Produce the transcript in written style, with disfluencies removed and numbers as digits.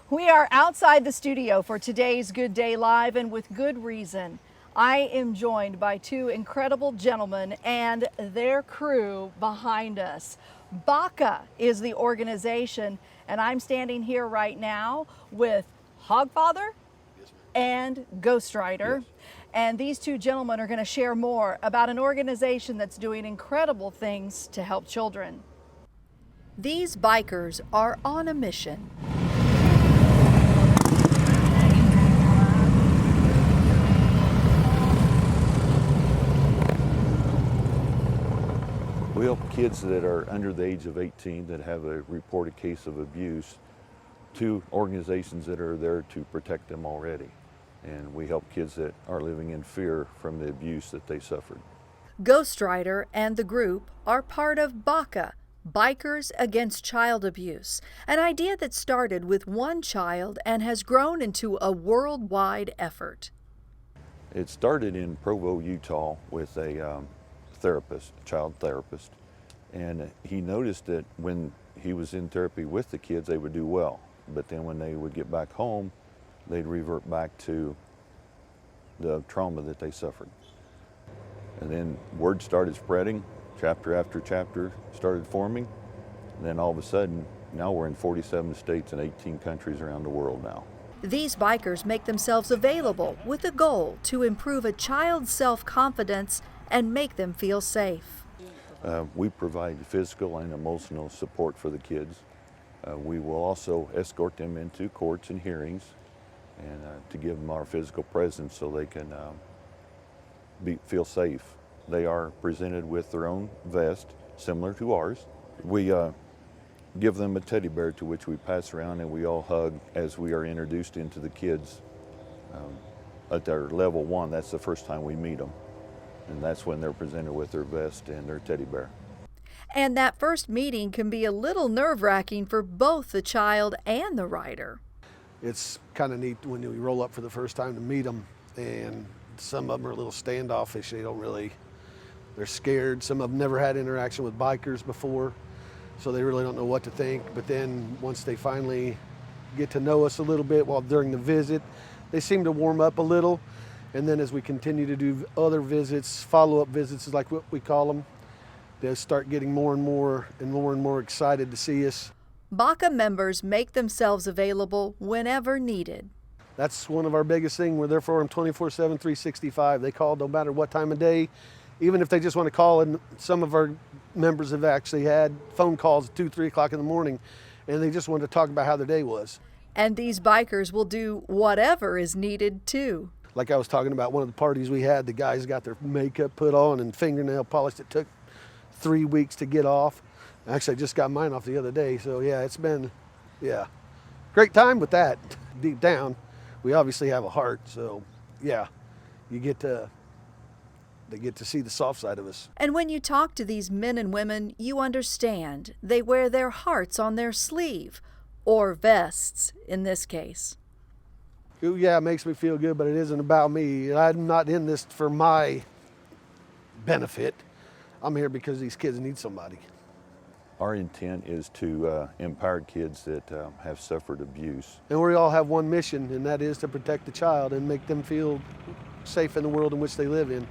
We are outside the studio for today's Good Day Live, and with good reason. I am joined by two incredible gentlemen and their crew behind us. BACA is the organization, and I'm standing here right now with Hogfather and Ghost Rider. Yes. And these two gentlemen are going to share more about an organization that's doing incredible things to help children. These bikers are on a mission. We help kids that are under the age of 18 that have a reported case of abuse to organizations that are there to protect them already. And we help kids that are living in fear from the abuse that they suffered. Ghost Rider and the group are part of BACA, Bikers Against Child Abuse, an idea that started with one child and has grown into a worldwide effort. It started in Provo, Utah with a therapist, child therapist, and he noticed that when he was in therapy with the kids, they would do well. But then when they would get back home, they'd revert back to the trauma that they suffered. And then word started spreading, chapter after chapter started forming. And then all of a sudden, now we're in 47 states and 18 countries around the world now. These bikers make themselves available with a goal to improve a child's self-confidence and make them feel safe. We provide physical and emotional support for the kids. We will also escort them into courts and hearings and to give them our physical presence so they can feel safe. They are presented with their own vest, similar to ours. We give them a teddy bear to which we pass around and we all hug as we are introduced into the kids. At their level 1, that's the first time we meet them. And that's when they're presented with their vest and their teddy bear. And that first meeting can be a little nerve-wracking for both the child and the rider. It's kind of neat when we roll up for the first time to meet them, and some of them are a little standoffish. They're scared. Some of them never had interaction with bikers before, so they really don't know what to think. But then once they finally get to know us a little bit during the visit, they seem to warm up a little. And then as we continue to do other visits, follow-up visits is like what we call them, they start getting more and more excited to see us. BACA members make themselves available whenever needed. That's one of our biggest things. We're there for them 24/7, 365. They call no matter what time of day, even if they just want to call. And some of our members have actually had phone calls at 2, 3 o'clock in the morning, and they just wanted to talk about how their day was. And these bikers will do whatever is needed too. Like I was talking about one of the parties we had, the guys got their makeup put on and fingernail polish. It took 3 weeks to get off. Actually, I just got mine off the other day. So yeah, it's been, great time with that. Deep down, we obviously have a heart. So yeah, they get to see the soft side of us. And when you talk to these men and women, you understand they wear their hearts on their sleeve, or vests in this case. Yeah, it makes me feel good, but it isn't about me. I'm not in this for my benefit. I'm here because these kids need somebody. Our intent is to empower kids that have suffered abuse. And we all have one mission, and that is to protect the child and make them feel safe in the world in which they live in.